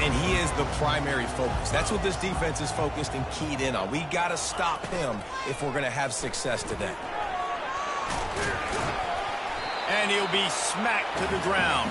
And he is the primary focus. That's what this defense is focused and keyed in on. We got to stop him if we're going to have success today. And he'll be smacked to the ground.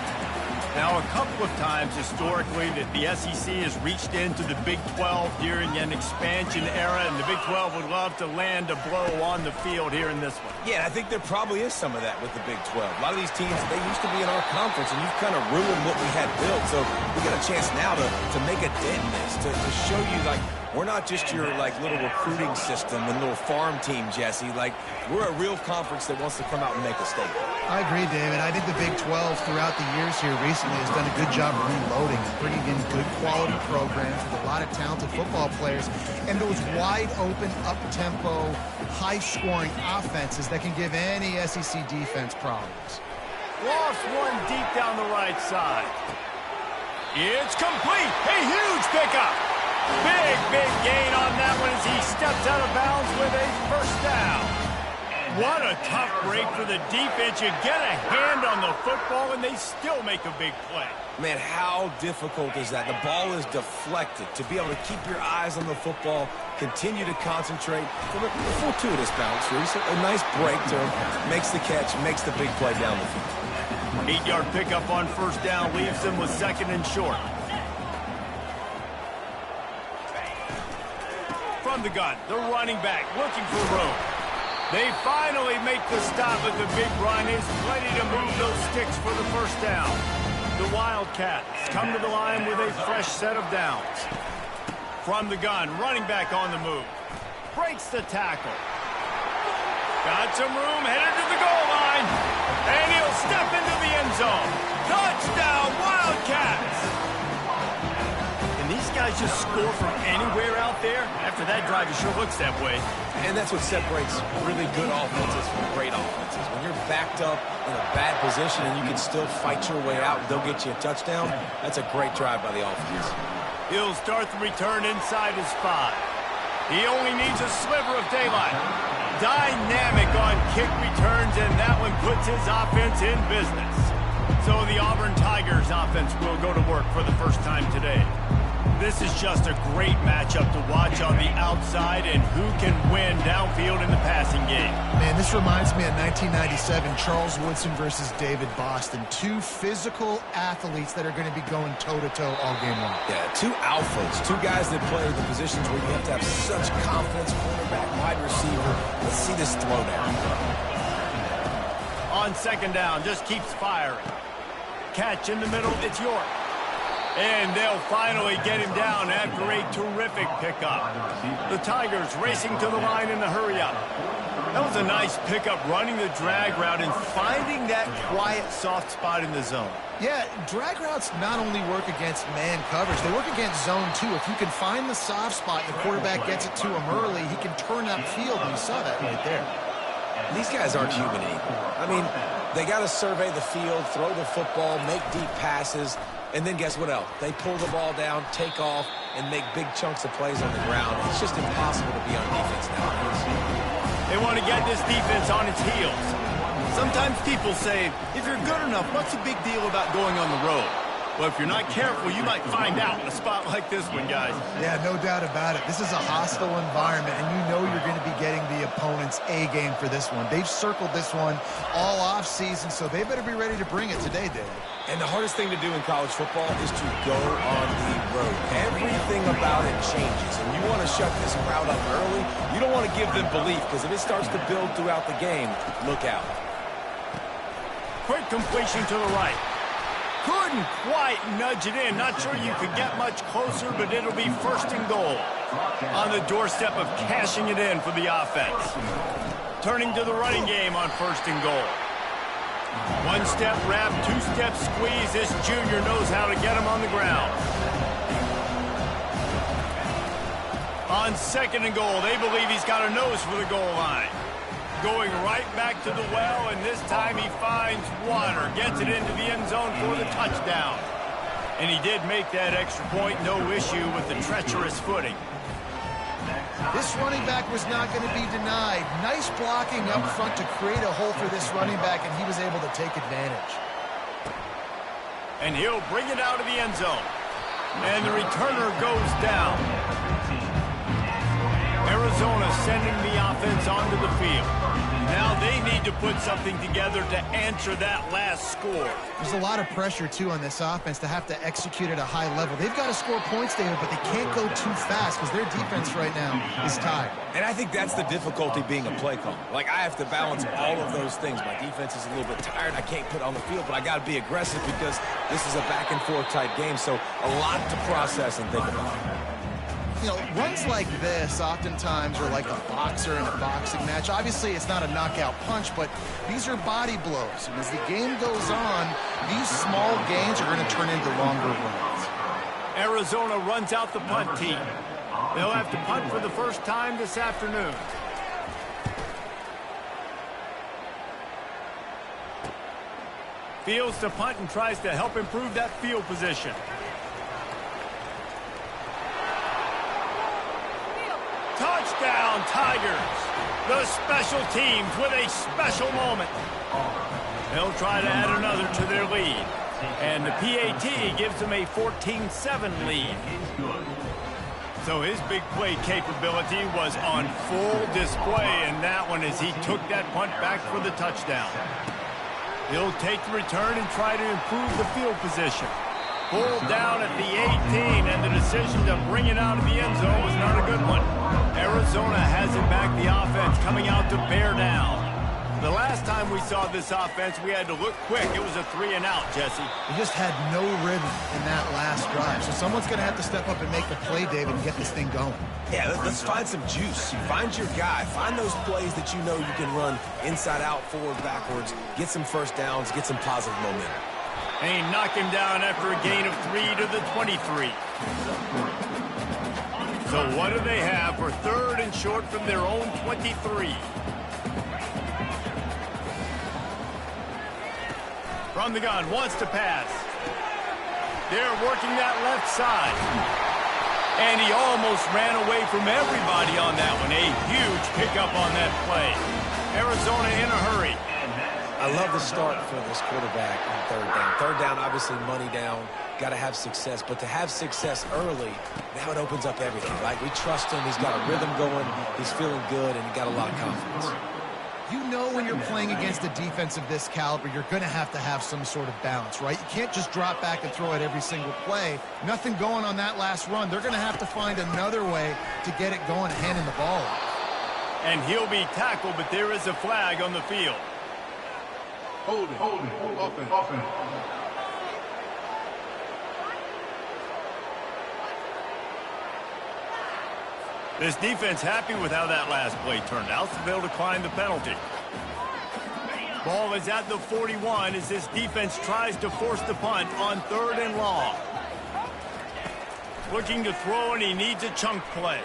Now, a couple of times historically that the SEC has reached into the Big 12 during an expansion era, and the Big 12 would love to land a blow on the field here in this one. Yeah, I think there probably is some of that with the Big 12. A lot of these teams, they used to be in our conference, and you've kind of ruined what we had built. So we got a chance now to make a dent in this, to show you, like, we're not just your, like, little recruiting system and little farm team, Jesse. Like, we're a real conference that wants to come out and make a statement. I agree, David. I think the Big 12 throughout the years here recently has done a good job reloading and bringing in good quality programs with a lot of talented football players and those wide-open, up-tempo, high-scoring offenses that can give any SEC defense problems. Lost one deep down the right side. It's complete. A huge pickup. Big gain on that one as he steps out of bounds with a first down. What a tough break for the defense. You get a hand on the football, and they still make a big play. Man, how difficult is that? The ball is deflected. To be able to keep your eyes on the football, continue to concentrate. A fortuitous bounce, Reese. A nice break to him. Makes the catch, makes the big play down the field. 8-yard pickup on first down leaves him with second and short. From the gun, the running back looking for room. They finally make the stop at the big run. Is ready to move those sticks for the first down. The Wildcats come to the line with a fresh set of downs. From the gun, running back on the move. Breaks the tackle. Got some room, headed to the goal line. And he'll step into the end zone. Touchdown, Wildcats! And these guys just score from anywhere out there. After that drive, it sure looks that way. And that's what separates really good offenses from great offenses. When you're backed up in a bad position and you can still fight your way out and they'll get you a touchdown, that's a great drive by the offense. He'll start the return inside his 5. He only needs a sliver of daylight. Dynamic on kick returns, and that one puts his offense in business. So the Auburn Tigers offense will go to work for the first time today. This is just a great matchup to watch on the outside, and who can win downfield in the passing game. Man, this reminds me of 1997, Charles Woodson versus David Boston. Two physical athletes that are going to be going toe-to-toe all game long. Yeah, two alphas, two guys that play the positions where you have to have such confidence, cornerback, wide receiver. Let's see this throwdown. On second down, just keeps firing. Catch in the middle, it's York. And they'll finally get him down after a terrific pickup. The Tigers racing to the line in the hurry-up. That was a nice pickup, running the drag route and finding that quiet, soft spot in the zone. Yeah, drag routes not only work against man coverage, they work against zone too. If you can find the soft spot and the quarterback gets it to him early, he can turn up field, and you saw that right there. These guys aren't human anymore. I mean, they got to survey the field, throw the football, make deep passes. And then guess what else? They pull the ball down, take off, and make big chunks of plays on the ground. It's just impossible to be on defense nowadays. They want to get this defense on its heels. Sometimes people say, if you're good enough, what's the big deal about going on the road? Well, if you're not careful, you might find out in a spot like this one, guys. Yeah, no doubt about it. This is a hostile environment, and you know you're going to be getting the opponent's A game for this one. They've circled this one all offseason, so they better be ready to bring it today, Dave. And the hardest thing to do in college football is to go on the road. Everything about it changes, and you want to shut this crowd up early. You don't want to give them belief, because if it starts to build throughout the game, look out. Quick completion to the right. Couldn't quite nudge it in. Not sure you could get much closer, but it'll be first and goal. On the doorstep of cashing it in for the offense. Turning to the running game on first and goal. One-step wrap, two-step squeeze. This junior knows how to get him on the ground. On second and goal, they believe he's got a nose for the goal line. Going right back to the well, and this time he finds water. Gets it into the end zone for the touchdown. And he did make that extra point. No issue with the treacherous footing. This running back was not going to be denied. Nice blocking up front to create a hole for this running back, and he was able to take advantage. And he'll bring it out of the end zone. And the returner goes down. Arizona sending the offense onto the field. Now they need to put something together to answer that last score. There's a lot of pressure, too, on this offense to have to execute at a high level. They've got to score points, David, but they can't go too fast because their defense right now is tired. And I think that's the difficulty being a play caller. Like, I have to balance all of those things. My defense is a little bit tired. I can't put on the field, but I got to be aggressive because this is a back-and-forth type game. So a lot to process and think about. You know, runs like this oftentimes are like a boxer in a boxing match. Obviously, it's not a knockout punch, but these are body blows. And as the game goes on, these small gains are going to turn into longer runs. Arizona runs out the punt team. They'll have to punt for the first time this afternoon. Fields to punt and tries to help improve that field position. Touchdown, Tigers. The special teams with a special moment. They'll try to add another to their lead. And the PAT gives them a 14-7 lead. So his big play capability was on full display in that one as he took that punt back for the touchdown. He'll take the return and try to improve the field position. Pulled down at the 18, and the decision to bring it out of the end zone was not a good one. Arizona has it back, the offense coming out to bear down. The last time we saw this offense, we had to look quick. It was a 3-and-out, Jesse. They just had no rhythm in that last drive. So someone's going to have to step up and make the play, David, and get this thing going. Yeah, let's find some juice. Find your guy. Find those plays that you know you can run inside out, forward, backwards. Get some first downs. Get some positive momentum. And he knocked him down after a gain of 3 to the 23. So what do they have for third and short from their own 23? From the gun, wants to pass. They're working that left side. And he almost ran away from everybody on that one. A huge pickup on that play. Arizona in a hurry. I love the start for this quarterback on third down. Third down, obviously money down. Got to have success. But to have success early, now it opens up everything. Like, we trust him. He's got a rhythm going. He's feeling good, and he got a lot of confidence. You know when you're playing against a defense of this caliber, you're going to have some sort of balance, right? You can't just drop back and throw it every single play. Nothing going on that last run. They're going to have to find another way to get it going and handing the ball off. And he'll be tackled, but there is a flag on the field. Hold it. Offense. This defense happy with how that last play turned out, so they'll decline the penalty. Ball is at the 41 as this defense tries to force the punt on third and long. Looking to throw, and he needs a chunk play.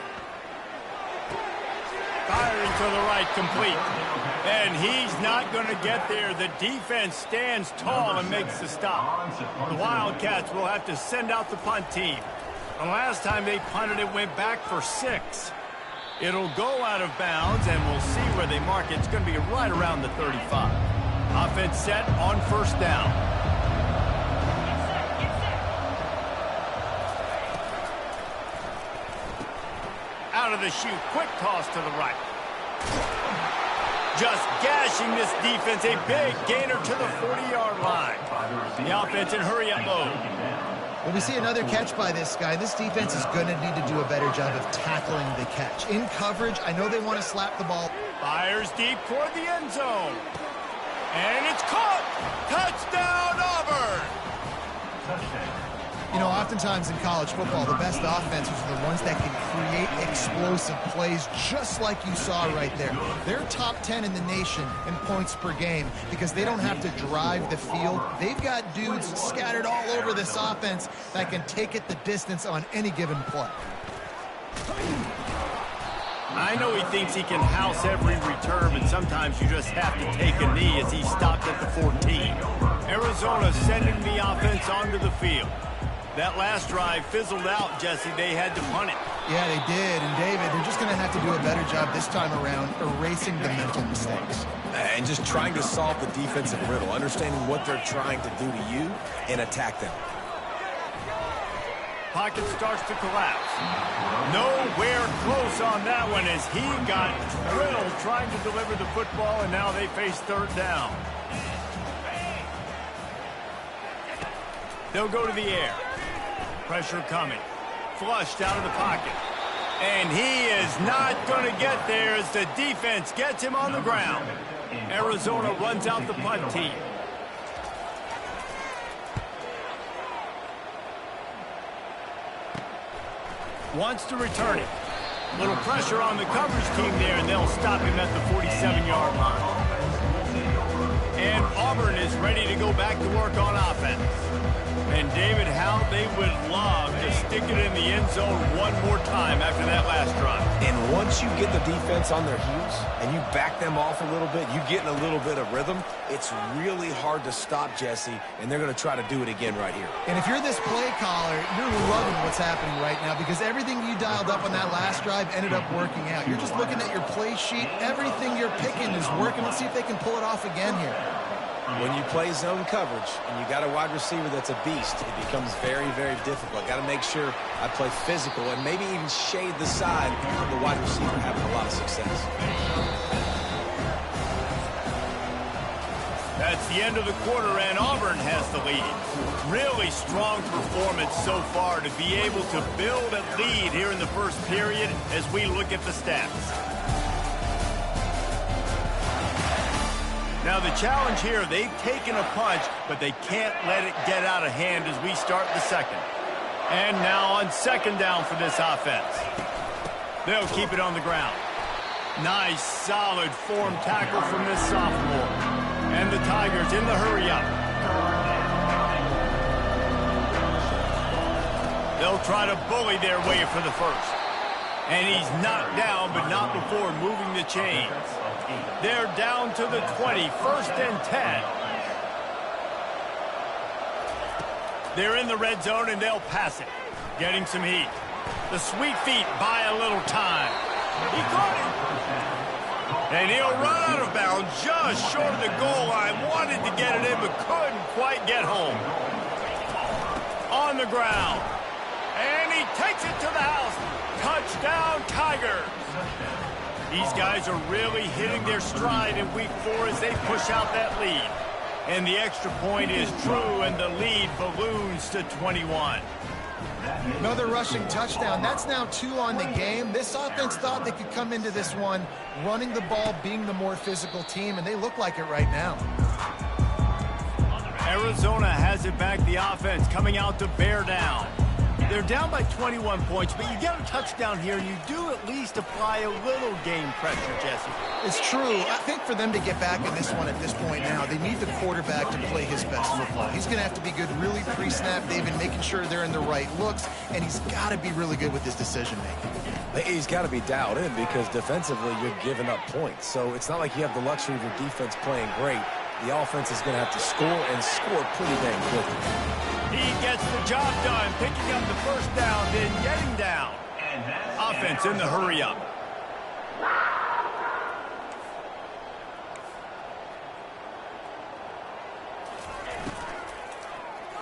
Firing to the right, complete. And he's not going to get there. The defense stands tall and makes the stop. The Wildcats will have to send out the punt team. The last time they punted, it went back for 6. It'll go out of bounds, and we'll see where they mark it. It's going to be right around the 35. Offense set on first down. Out of the chute, quick toss to the right. Just gashing this defense, a big gainer to the 40-yard line. The offense in hurry-up mode. When we see another catch by this guy, this defense is going to need to do a better job of tackling the catch. In coverage, I know they want to slap the ball. Fires deep toward the end zone. And it's caught. Touchdown, Auburn. You know, oftentimes in college football, the best offenses are the ones that can create explosive plays just like you saw right there. They're top 10 in the nation in points per game because they don't have to drive the field. They've got dudes scattered all over this offense that can take it the distance on any given play. I know he thinks he can house every return, but sometimes you just have to take a knee as he stopped at the 14. Arizona sending the offense onto the field. That last drive fizzled out, Jesse. They had to punt it. Yeah, they did. And, David, they're just going to have to do a better job this time around erasing the mental mistakes. And just trying to solve the defensive riddle, understanding what they're trying to do to you and attack them. Pocket starts to collapse. Nowhere close on that one as he got drilled trying to deliver the football, and now they face third down. They'll go to the air. Pressure coming. Flushed out of the pocket. And he is not going to get there as the defense gets him on the ground. Arizona runs out the punt team. Wants to return it. Little pressure on the coverage team there, and they'll stop him at the 47-yard line. And Auburn is ready to go back to work on offense. And David, how they would love to stick it in the end zone one more time after that last drive. And once you get the defense on their heels and you back them off a little bit, you get in a little bit of rhythm, it's really hard to stop Jesse, and they're going to try to do it again right here. And if you're this play caller, you're loving what's happening right now because everything you dialed up on that last drive ended up working out. You're just looking at your play sheet. Everything you're picking is working. Let's see if they can pull it off again here. When you play zone coverage and you got a wide receiver that's a beast, it becomes very, very difficult. Got to make sure I play physical and maybe even shade the side of the wide receiver having a lot of success. That's the end of the quarter, and Auburn has the lead. Really strong performance so far to be able to build a lead here in the first period as we look at the stats. Now the challenge here, they've taken a punch, but they can't let it get out of hand as we start the second. And now on second down for this offense. They'll keep it on the ground. Nice, solid form tackle from this sophomore. And the Tigers in the hurry-up. They'll try to bully their way for the first. And he's knocked down, but not before moving the chains. They're down to the 20, 1st and 10. They're in the red zone, and they'll pass it. Getting some heat. The sweet feet buy a little time. He caught it. And he'll run out of bounds just short of the goal line. Wanted to get it in, but couldn't quite get home. On the ground. And he takes it to the house. Touchdown, Tigers. These guys are really hitting their stride in week 4 as they push out that lead. And the extra point is true, and the lead balloons to 21. Another rushing touchdown. That's now 2 on the game. This offense thought they could come into this one running the ball, being the more physical team, and they look like it right now. Arizona has it back, the offense coming out to bear down. They're down by 21 points, but you get a touchdown here, and you do at least apply a little game pressure, Jesse. It's true. I think for them to get back in this one at this point now, they need the quarterback to play his best football. He's going to have to be good really pre-snap, David, making sure they're in the right looks, and he's got to be really good with his decision-making. He's got to be dialed in because defensively you're giving up points. So it's not like you have the luxury of your defense playing great. The offense is going to have to score and score pretty dang quickly. He gets the job done, picking up the first down, then getting down. Offense in the hurry-up.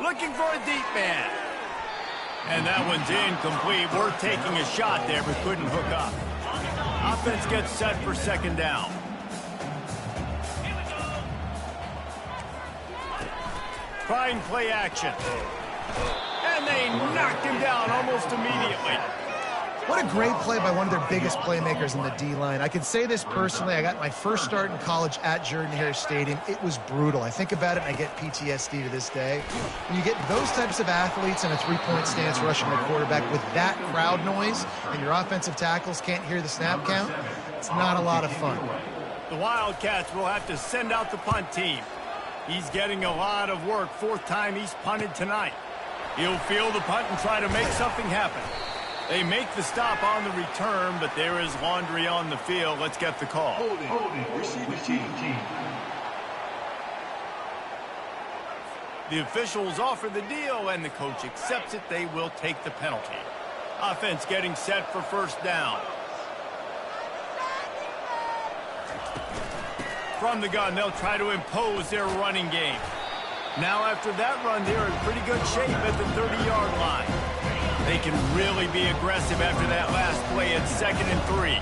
Looking for a deep man. And that one's incomplete. We're taking a shot there, but couldn't hook up. Offense gets set for second down. Trying play action. And they knocked him down almost immediately. What a great play by one of their biggest playmakers in the D-line. I can say this personally. I got my first start in college at Jordan-Hare Stadium. It was brutal. I think about it, and I get PTSD to this day. When you get those types of athletes in a three-point stance rushing the quarterback with that crowd noise, and your offensive tackles can't hear the snap count, it's not a lot of fun. The Wildcats will have to send out the punt team. He's getting a lot of work. 4th time he's punted tonight. He'll field the punt and try to make something happen. They make the stop on the return, but there is laundry on the field. Let's get the call. Holding, receiver team. The officials offer the deal, and the coach accepts it. They will take the penalty. Offense getting set for first down. From the gun, they'll try to impose their running game. Now after that run, they're in pretty good shape at the 30-yard line. they can really be aggressive after that last play at 2nd and 3.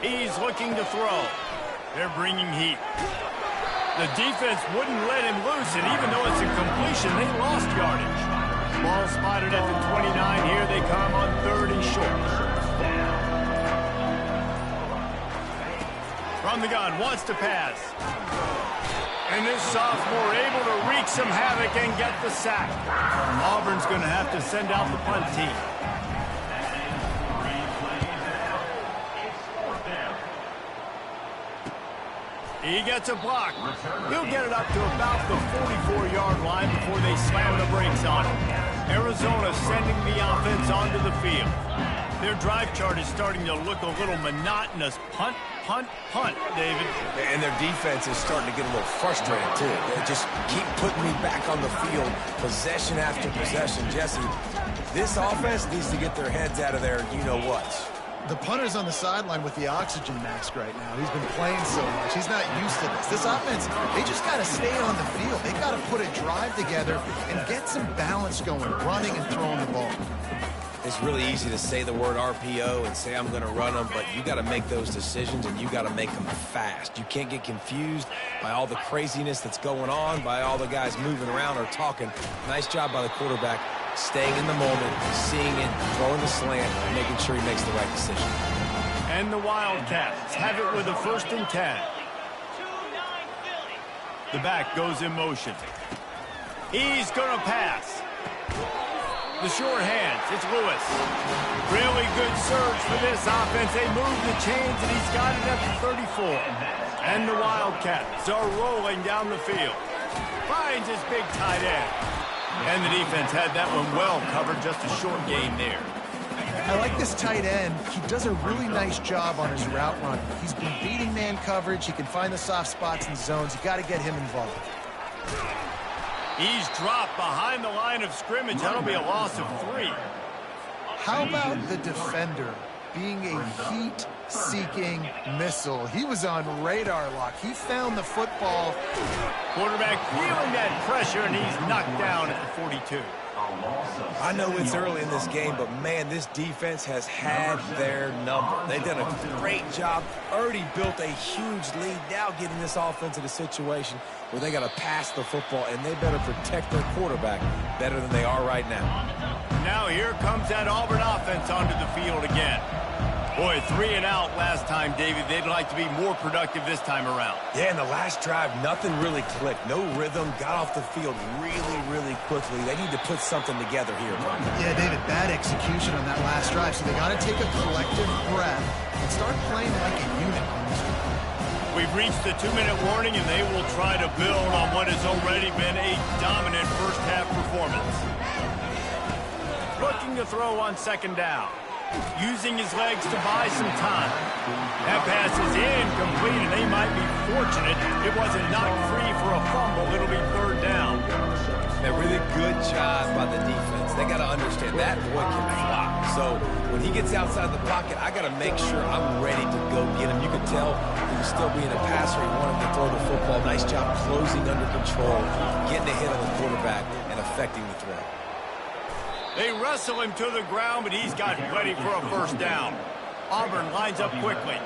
He's looking to throw. They're bringing heat. The defense wouldn't let him loose, and even though it's a completion, they lost yardage. Ball spotted at the 29. Here they come on 3rd and short. From the gun, wants to pass. And this sophomore able to wreak some havoc and get the sack. Auburn's going to have to send out the punt team. He gets a block. He'll get it up to about the 44-yard line before they slam the brakes on him. Arizona sending the offense onto the field. Their drive chart is starting to look a little monotonous. Punt, punt, punt, David. And their defense is starting to get a little frustrated, too. They just keep putting me back on the field, possession after possession. Jesse, this offense needs to get their heads out of their you-know-whats. The punter's on the sideline with the oxygen mask right now. He's been playing so much. He's not used to this. This offense, they just got to stay on the field. They got to put a drive together and get some balance going, running and throwing the ball. It's really easy to say the word RPO and say I'm going to run them, but you got to make those decisions and you got to make them fast. You can't get confused by all the craziness that's going on, by all the guys moving around or talking. Nice job by the quarterback, staying in the moment, seeing it, throwing the slant, and making sure he makes the right decision. And the Wildcats have it with a 1st and 10. The back goes in motion. He's going to pass. The short hands, it's Lewis. Really good surge for this offense. They move the chains, and he's got it at the 34. And the Wildcats are rolling down the field. Finds his big tight end. And the defense had that one well covered, just a short gain there. I like this tight end. He does a really nice job on his route running. He's been beating man coverage. He can find the soft spots and zones. You got to get him involved. He's dropped behind the line of scrimmage. That'll be a loss of 3. How about the defender being a heat-seeking missile? He was on radar lock. He found the football. Quarterback feeling that pressure, and he's knocked down at the 42. I know it's early in this game, but, man, this defense has had their number. They've done a great job, already built a huge lead, now getting this offense in a situation where they got to pass the football, and they better protect their quarterback better than they are right now. Now here comes that Auburn offense onto the field again. Boy, 3 and out last time, David. They'd like to be more productive this time around. Yeah, in the last drive, nothing really clicked. No rhythm, got off the field really, really quickly. They need to put something together here. Yeah, David, bad execution on that last drive, so they got to take a collective breath and start playing like a unit on this one. We've reached the 2-minute warning, and they will try to build on what has already been a dominant first-half performance. Looking to throw on 2nd down. Using his legs to buy some time. That pass is incomplete, and they might be fortunate it wasn't knocked free for a fumble. It'll be 3rd down. A really good job by the defense. They got to understand that boy can fly. So when he gets outside the pocket, I got to make sure I'm ready to go get him. You could tell he was still being a passer. He wanted to throw the football. Nice job closing under control, getting a hit on the quarterback, and affecting the throw. They wrestle him to the ground, but he's got ready for a 1st down. Auburn lines up quickly.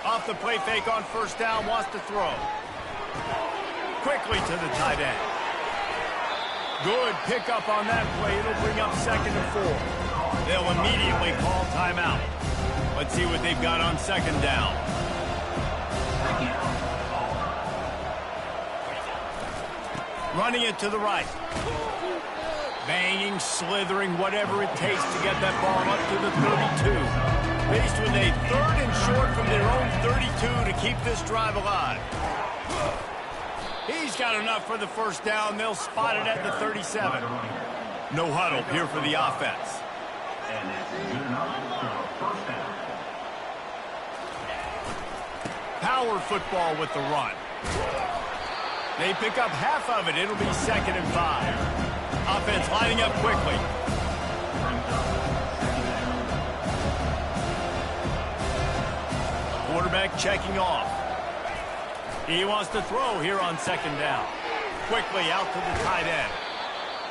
Off the play fake on 1st down, wants to throw. Quickly to the tight end. Good pickup on that play. It'll bring up 2nd and 4. They'll immediately call timeout. Let's see what they've got on 2nd down. Running it to the right. Banging, slithering, whatever it takes to get that ball up to the 32. Faced with a 3rd and short from their own 32 to keep this drive alive. He's got enough for the 1st down. They'll spot it at the 37. No huddle here for the offense. And it's good enough for a 1st down. Power football with the run. They pick up half of it. It'll be 2nd and 5. Offense lining up quickly. Quarterback checking off. He wants to throw here on second down. Quickly out to the tight end.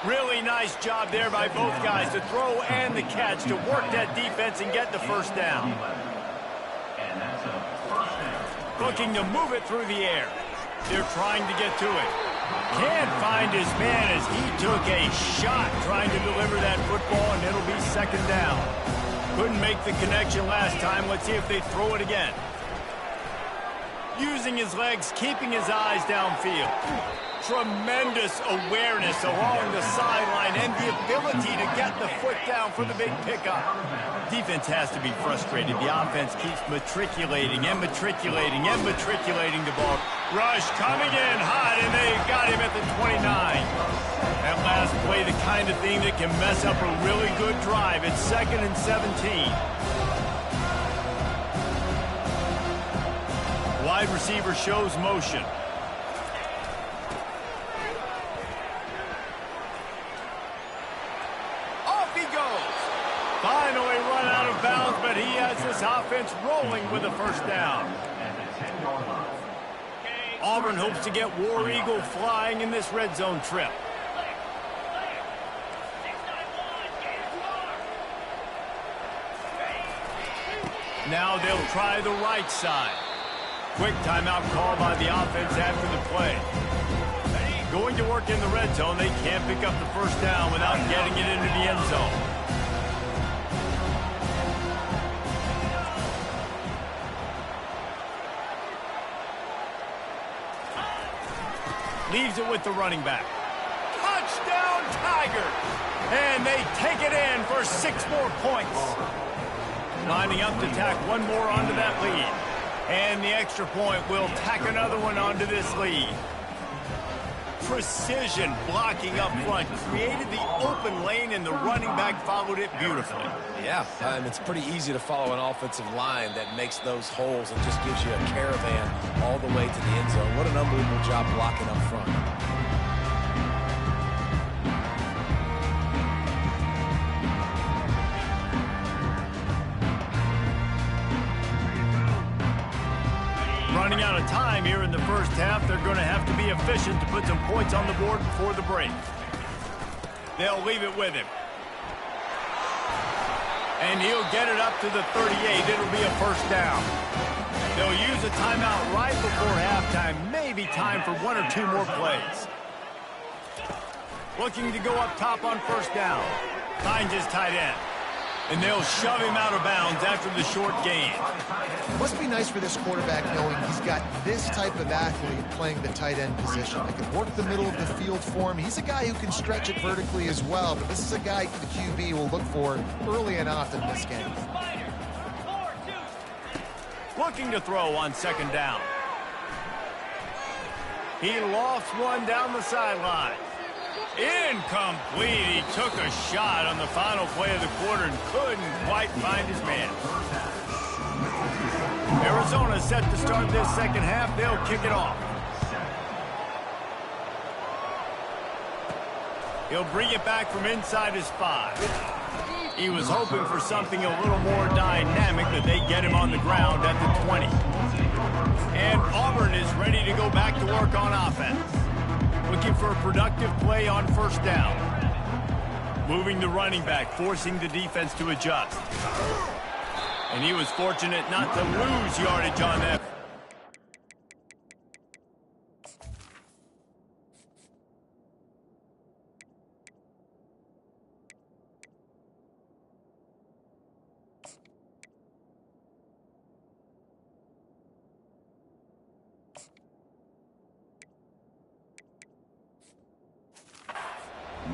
Really nice job there by both guys to throw and the catch to work that defense and get the first down. And that's a first down. Looking to move it through the air. They're trying to get to it. Can't find his man as he took a shot trying to deliver that football, and it'll be second down. Couldn't make the connection last time. Let's see if they throw it again. Using his legs, keeping his eyes downfield. Tremendous awareness along the sideline and the ability to get the foot down for the big pickup. Defense has to be frustrated. The offense keeps matriculating and matriculating and matriculating the ball. Rush coming in hot, and they got him at the 29. That last play, the kind of thing that can mess up a really good drive. It's 2nd and 17. Wide receiver shows motion. Off he goes. Finally run out of bounds, but he has this offense rolling with a first down. Auburn hopes to get War Eagle flying in this red zone trip. Now they'll try the right side. Quick timeout call by the offense after the play. Going to work in the red zone. They can't pick up the first down without getting it into the end zone. Leaves it with the running back. Touchdown, Tigers! And they take it in for 6 more points. Lining up to tack one more onto that lead. And the extra point will tack another one onto this lead. Precision blocking up front created the open lane, and the running back followed it beautifully. Yeah, and it's pretty easy to follow an offensive line that makes those holes and just gives you a caravan all the way to the end zone. What an unbelievable job blocking up front. Running out of time here in the first half. They're going to have to be efficient to put some points on the board before the break. They'll leave it with him. And he'll get it up to the 38. It'll be a first down. They'll use a timeout right before halftime. Maybe time for 1 or 2 more plays. Looking to go up top on first down. Finds his tight end. And they'll shove him out of bounds after the short gain. Must be nice for this quarterback knowing he's got this type of athlete playing the tight end position. They can work the middle of the field for him. He's a guy who can stretch it vertically as well, but this is a guy the QB will look for early and often in this game. Looking to throw on second down. He lofts one down the sideline. Incomplete. He took a shot on the final play of the quarter and couldn't quite find his man. Arizona set to start this second half. They'll kick it off. He'll bring it back from inside his 5. He was hoping for something a little more dynamic, but they get him on the ground at the 20. And Auburn is ready to go back to work on offense. Looking for a productive play on first down. Moving the running back, forcing the defense to adjust. And he was fortunate not to lose yardage on that.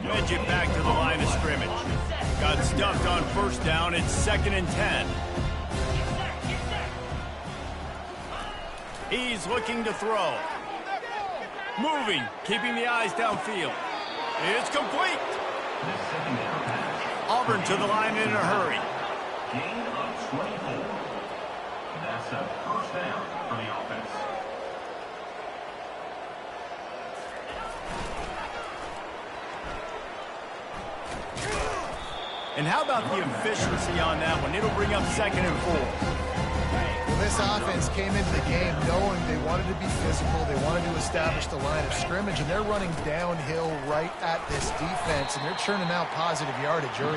Edge it back to the line of scrimmage. Got stuffed on first down. It's 2nd and 10. He's looking to throw. Moving, keeping the eyes downfield. It's complete. Auburn to the line in a hurry. Gain of 24. That's a first down for the offense. And how about the efficiency on that one? It'll bring up 2nd and 4. Well, this this offense came into the game knowing they wanted to be physical, they wanted to establish the line of scrimmage, and they're running downhill right at this defense, and they're churning out positive yardage early.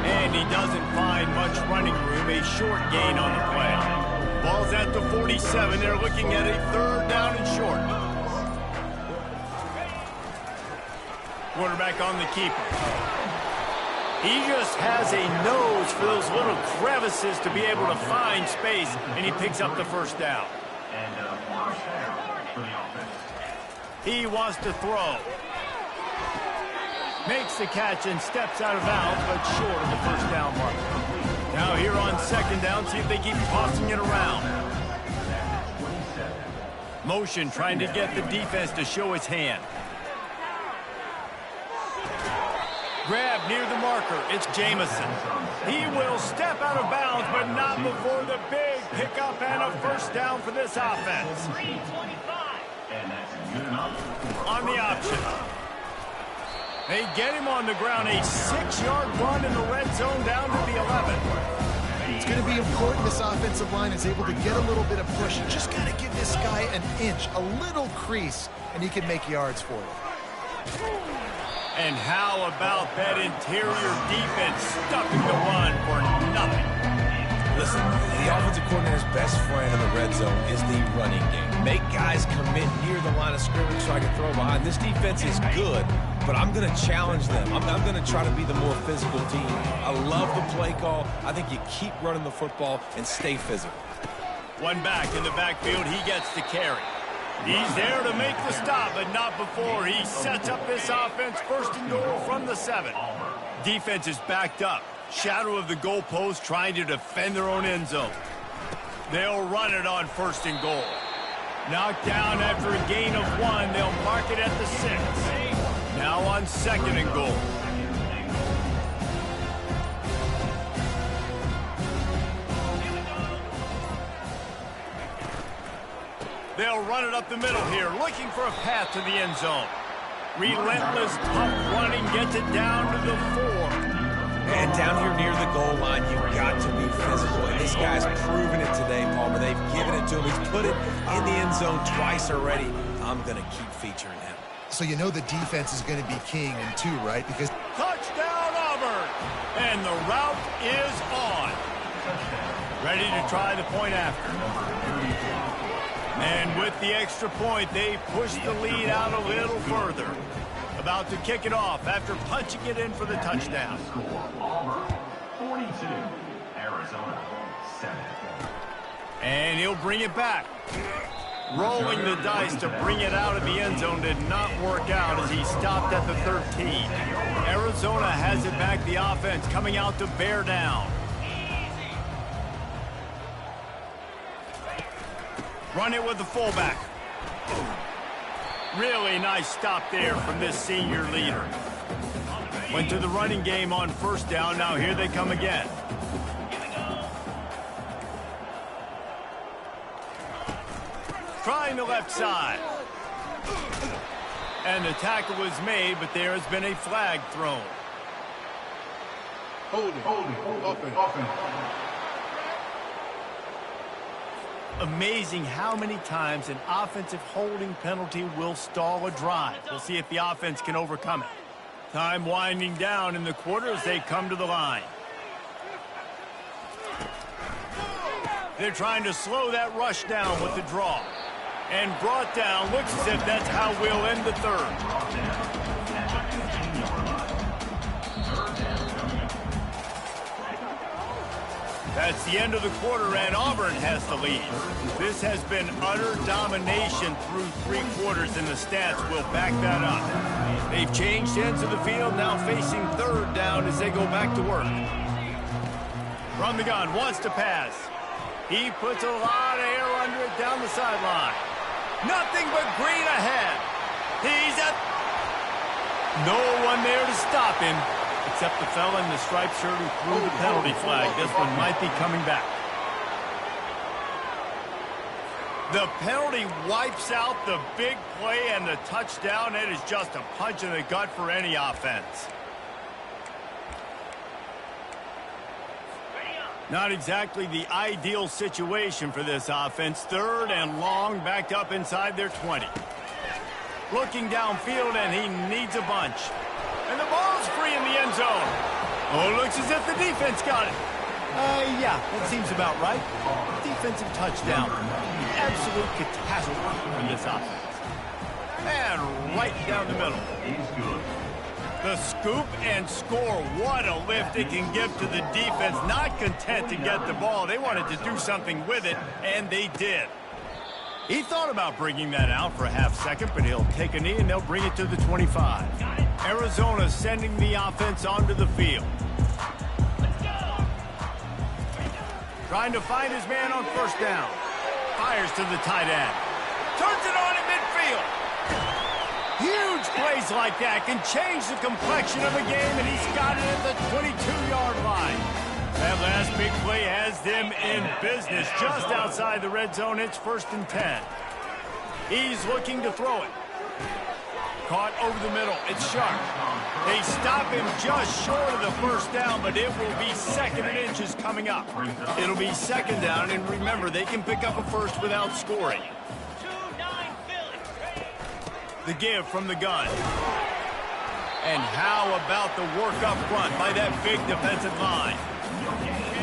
And he doesn't find much running room, a short gain on the play. Ball's at the 47. They're looking at a 3rd down and short. Quarterback on the keeper. He just has a nose for those little crevices to be able to find space, and he picks up the 1st down. And first down for the offense. He wants to throw. Makes the catch and steps out of bounds, but short of the 1st down mark. Now here on 2nd down, see if they keep tossing it around. Motion trying to get the defense to show its hand. Grab near the marker. It's Jamison. He will step out of bounds, but not before the big pickup and a 1st down for this offense. And that's good enough. On the option. They get him on the ground. A 6-yard run in the red zone down to the 11. It's going to be important this offensive line is able to get a little bit of push. You just got to give this guy an inch, a little crease, and he can make yards for you. And how about that interior defense stuffing the run for nothing? Listen, the offensive coordinator's best friend in the red zone is the running game. Make guys commit near the line of scrimmage so I can throw behind. This defense is good, but I'm going to challenge them. I'm going to try to be the more physical team. I love the play call. I think you keep running the football and stay physical. One back in the backfield. He gets the carry. He's there to make the stop, but not before he sets up this offense 1st and goal from the 7. Defense is backed up. Shadow of the goalpost trying to defend their own end zone. They'll run it on 1st and goal. Knocked down after a gain of 1. They'll mark it at the 6. Now on 2nd and goal. They'll run it up the middle here, looking for a path to the end zone. Relentless, tough running gets it down to the 4. And down here near the goal line, you've got to be physical. And this guy's proven it today, Palmer. They've given it to him. He's put it in the end zone twice already. I'm going to keep featuring him. So you know the defense is going to be keying in too, right? Because Touchdown, Auburn! And the route is on. Ready to try the point after. And with the extra point, they push the lead out a little further. About to kick it off after punching it in for the touchdown. Score Auburn 42, Arizona 7. And he'll bring it back. Rolling the dice to bring it out of the end zone did not work out as he stopped at the 13. Arizona has it back, the offense coming out to bear down. Run it with the fullback. Really nice stop there from this senior leader. Went to the running game on 1st down. Now here they come again. Trying the left side. And the tackle was made, but there has been a flag thrown. Holding. Amazing how many times an offensive holding penalty will stall a drive. We'll see if the offense can overcome it. Time winding down in the quarter as they come to the line. They're trying to slow that rush down with the draw. And brought down. Looks as if that's how we'll end the 3rd. That's the end of the quarter, and Auburn has the lead. This has been utter domination through 3 quarters, and the stats will back that up. They've changed ends of the field, now facing 3rd down as they go back to work. From the gun, wants to pass. He puts a lot of air under it down the sideline. Nothing but green ahead. He's at... No one there to stop him. Except the fella in the striped shirt who threw the penalty flag. This one might be coming back. The penalty wipes out the big play and the touchdown. It is just a punch in the gut for any offense. Not exactly the ideal situation for this offense. 3rd and long, backed up inside their 20. Looking downfield, and he needs a bunch. And the ball's free in the end zone. Oh, it looks as if the defense got it. Yeah, that seems about right. Defensive touchdown. Absolute catastrophe from this offense. And right down the middle. The scoop and score. What a lift it can give to the defense. Not content to get the ball. They wanted to do something with it, and they did. He thought about bringing that out for a half second, but he'll take a knee and they'll bring it to the 25. Arizona sending the offense onto the field. Trying to find his man on 1st down. Fires to the tight end. Turns it on in midfield. Huge plays like that can change the complexion of a game, and he's got it at the 22-yard line. That last big play has them in business just outside the red zone. It's 1st and 10. He's looking to throw it. Caught over the middle. It's sharp. They stop him just short of the 1st down, but it will be 2nd and inches coming up. It'll be 2nd down, and remember, they can pick up a 1st without scoring. The give from the gun. And how about the work up front by that big defensive line?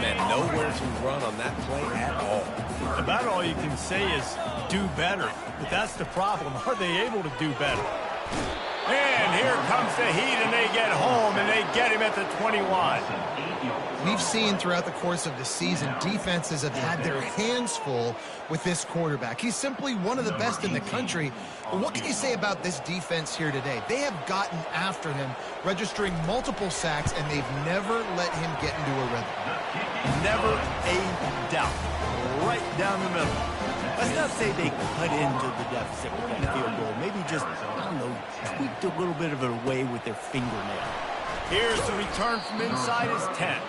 Man, nowhere to run on that play at all. About all you can say is do better. But that's the problem. Are they able to do better? And here comes the heat, and they get home, and they get him at the 21. We've seen throughout the course of the season, defenses have had their hands full with this quarterback. He's simply one of the best in the country. But what can you say about this defense here today? They have gotten after him, registering multiple sacks, and they've never let him get into a rhythm. Never a doubt. Right down the middle. Let's not say they cut into the deficit with that field goal. Maybe just, I don't know, tweaked a little bit of it away with their fingernail. Here's the return from inside his 10.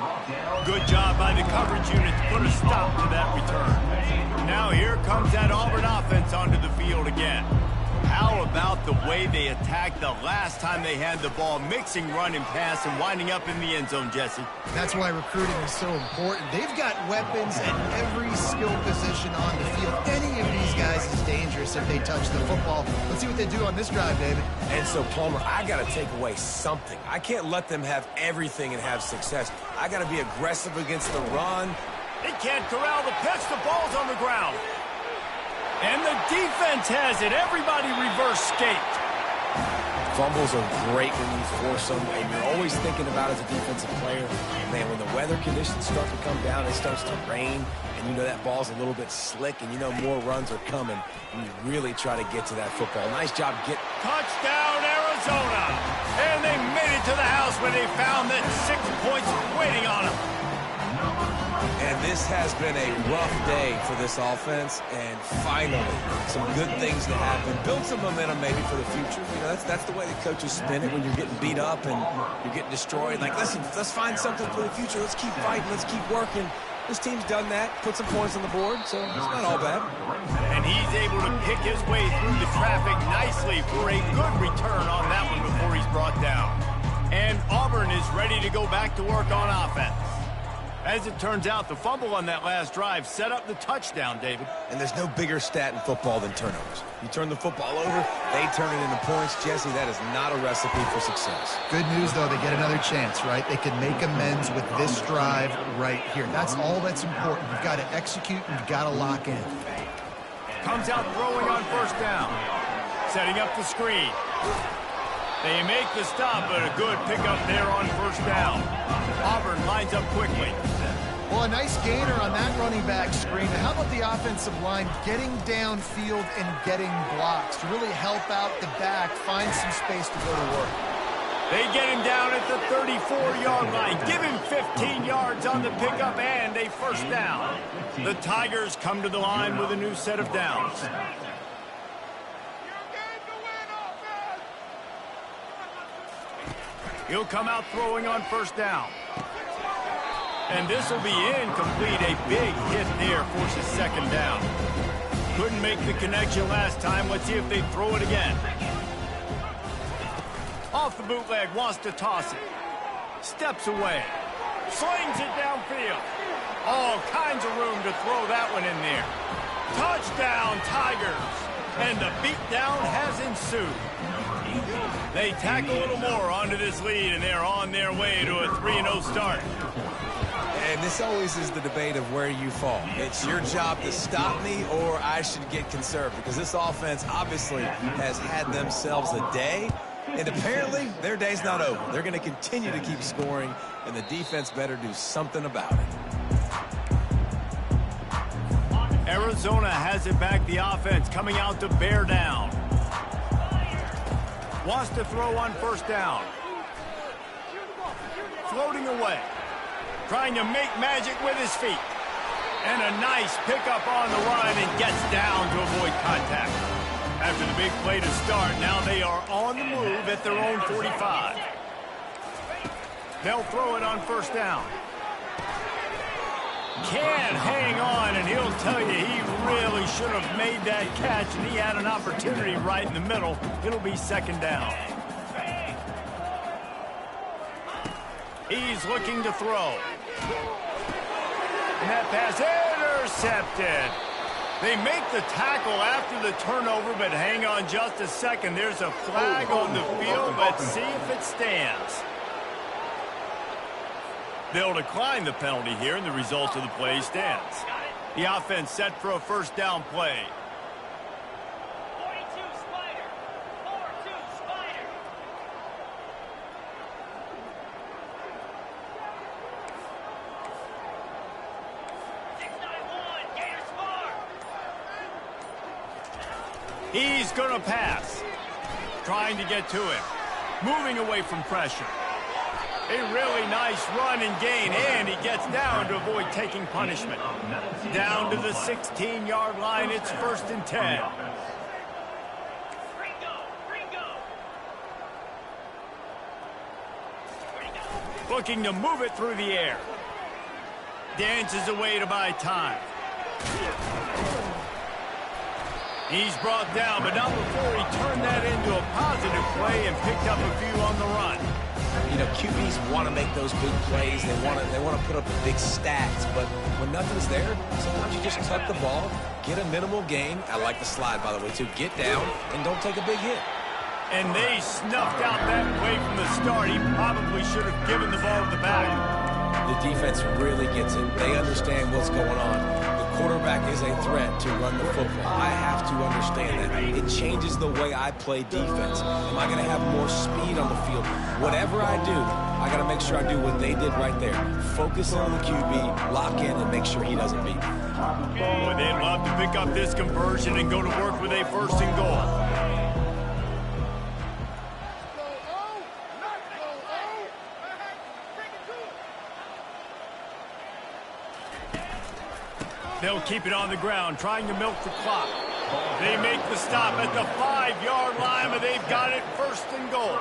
Good job by the coverage unit to put a stop to that return. Now here comes that Auburn offense onto the field again. How about the way they attacked the last time they had the ball, mixing run and pass and winding up in the end zone, Jesse? That's why recruiting is so important. They've got weapons at every skill position on the field. Any of these guys is dangerous if they touch the football. Let's see what they do on this drive, David. And so, Palmer, I got to take away something. I can't let them have everything and have success. I got to be aggressive against the run. They can't corral the pitch. The ball's on the ground. And the defense has it. Everybody reverse skate. Fumbles are great when you force them, and you're always thinking about as a defensive player, man, when the weather conditions start to come down, it starts to rain, and you know that ball's a little bit slick, and you know more runs are coming, and you really try to get to that football. Nice job getting. Touchdown, Arizona. And they made it to the house when they found that 6 points waiting on them. And this has been a rough day for this offense, and finally, some good things to happen. Build some momentum maybe for the future. You know, that's the way the coaches spin it when you're getting beat up and you're getting destroyed. Like, listen, let's find something for the future. Let's keep fighting. Let's keep working. This team's done that, put some points on the board, so it's not all bad. And he's able to pick his way through the traffic nicely for a good return on that one before he's brought down. And Auburn is ready to go back to work on offense. As it turns out, the fumble on that last drive set up the touchdown, David. And there's no bigger stat in football than turnovers. You turn the football over, they turn it into points. Jesse, that is not a recipe for success. Good news, though, they get another chance, right? They can make amends with this drive right here. That's all that's important. You've got to execute and you've got to lock in. Comes out throwing on 1st down. Setting up the screen. They make the stop, but a good pickup there on 1st down. Auburn lines up quickly. Well, a nice gainer on that running back screen. How about the offensive line getting downfield and getting blocks to really help out the back, find some space to go to work? They get him down at the 34-yard line. Give him 15 yards on the pickup and a 1st down. The Tigers come to the line with a new set of downs. He'll come out throwing on 1st down. And this will be incomplete. A big hit there forces 2nd down. Couldn't make the connection last time. Let's see if they throw it again. Off the bootleg, wants to toss it. Steps away. Slings it downfield. All kinds of room to throw that one in there. Touchdown, Tigers. And the beatdown has ensued. They tack a little more onto this lead, and they're on their way to a 3-0 start. And this always is the debate of where you fall. It's your job to stop me, or I should get conservative, because this offense obviously has had themselves a day, and apparently their day's not over. They're going to continue to keep scoring, and the defense better do something about it. Arizona has it back, the offense coming out to bear down. Wants to throw on first down. Floating away. Trying to make magic with his feet. And a nice pickup on the run and gets down to avoid contact. After the big play to start, now they are on the move at their own 45. They'll throw it on first down. Can't hang on, and he'll tell you he really should have made that catch, and he had an opportunity right in the middle. It'll be second down. He's looking to throw. And that pass intercepted. They make the tackle after the turnover, but hang on just a second. There's a flag on the field. Let's see if it stands. They'll decline the penalty here, and the result of the play stands. The offense set for a first down play. 42 Spider. 4-2 Spider. Gator Spar. He's going to pass. Trying to get to him. Moving away from pressure. A really nice run and gain, and he gets down to avoid taking punishment. Down to the 16-yard line, it's 1st and 10. Looking to move it through the air. Dances away to buy time. He's brought down, but not before he turned that into a positive play and picked up a few on the run. You know, QBs want to make those big plays. They want to put up the big stats. But when nothing's there, sometimes you just tuck the ball, get a minimal gain. I like the slide, by the way, too. Get down and don't take a big hit. And they snuffed out that play from the start. He probably should have given the ball to the back. The defense really gets it. They understand what's going on. The quarterback is a threat to run the football. I have to understand that. It changes the way I play defense. Am I going to have more speed on the field? Whatever I do, I got to make sure I do what they did right there. Focus on the QB, lock in, and make sure he doesn't beat me. Boy, they'd love to pick up this conversion and go to work with a 1st and goal. They'll keep it on the ground, trying to milk the clock. They make the stop at the 5-yard line, but they've got it 1st and goal.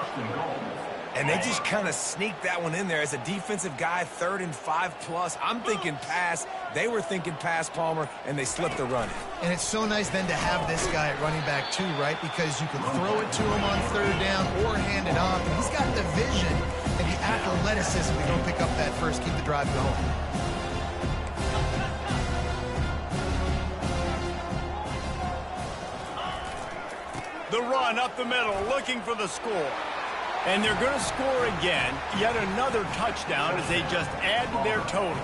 And they just kind of sneaked that one in there. As a defensive guy, 3rd and 5+. I'm thinking pass. They were thinking pass, Palmer, and they slipped the run in. And it's so nice then to have this guy at running back too, right? Because you can throw it to him on 3rd down or hand it off. And he's got the vision and the athleticism to go pick up that first, keep the drive going. The run up the middle, looking for the score. And they're going to score again. Yet another touchdown as they just add to their total.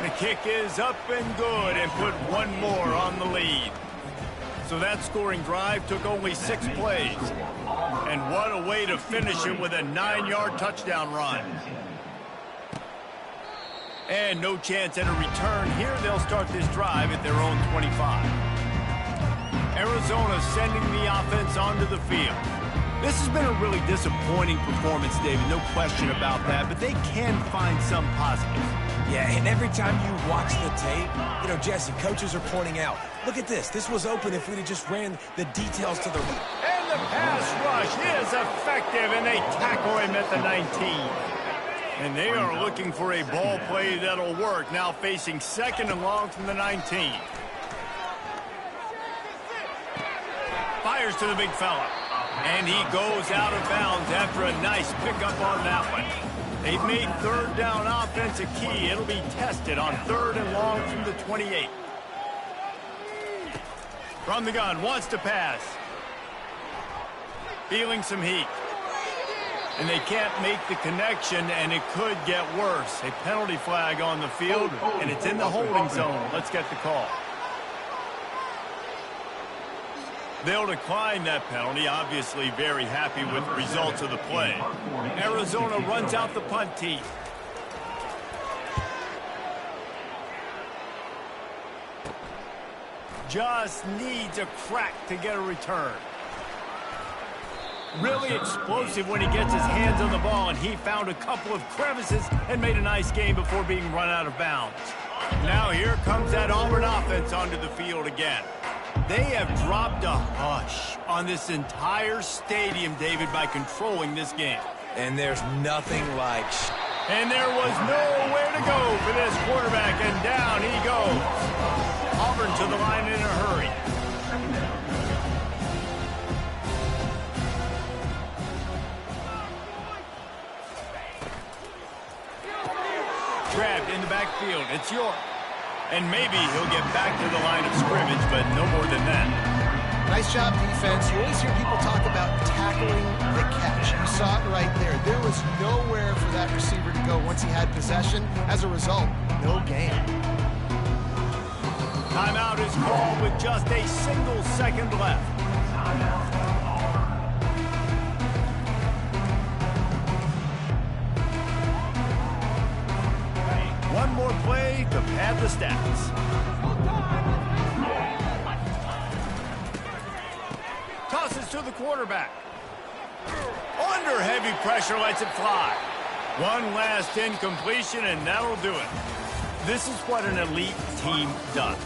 The kick is up and good and put one more on the lead. So that scoring drive took only 6 plays. And what a way to finish it with a 9-yard touchdown run. And no chance at a return here. They'll start this drive at their own 25. Arizona sending the offense onto the field. This has been a really disappointing performance, David, no question about that, but they can find some positives. Yeah, and every time you watch the tape, you know, Jesse, coaches are pointing out, look at this. This was open if we'd have just ran the details to the right. And the pass rush is effective, and they tackle him at the 19. And they are looking for a ball play that'll work, now facing 2nd and long from the 19. Fires to the big fella. And he goes out of bounds after a nice pickup on that one. They've made third down offense a key. It'll be tested on 3rd and long from the 28. From the gun, wants to pass. Feeling some heat. And they can't make the connection, and it could get worse. A penalty flag on the field, and it's in the holding zone. Let's get the call. They'll decline that penalty, obviously very happy with the results of the play. Arizona runs out the punt tee. Just needs a crack to get a return. Really explosive when he gets his hands on the ball, and he found a couple of crevices and made a nice game before being run out of bounds. Now here comes that Auburn offense onto the field again. They have dropped a hush on this entire stadium, David, by controlling this game. And there's nothing like... And there was nowhere to go for this quarterback, and down he goes. Auburn to the line in a hurry. Grabbed in the backfield. It's York. And maybe he'll get back to the line of scrimmage, but no more than that. Nice job, defense. You always hear people talk about tackling the catch. You saw it right there. There was nowhere for that receiver to go once he had possession. As a result, no gain. Timeout is called with just a single second left. One more play to pad the stats. Tosses to the quarterback. Under heavy pressure, lets it fly. One last incompletion, and that'll do it. This is what an elite team does.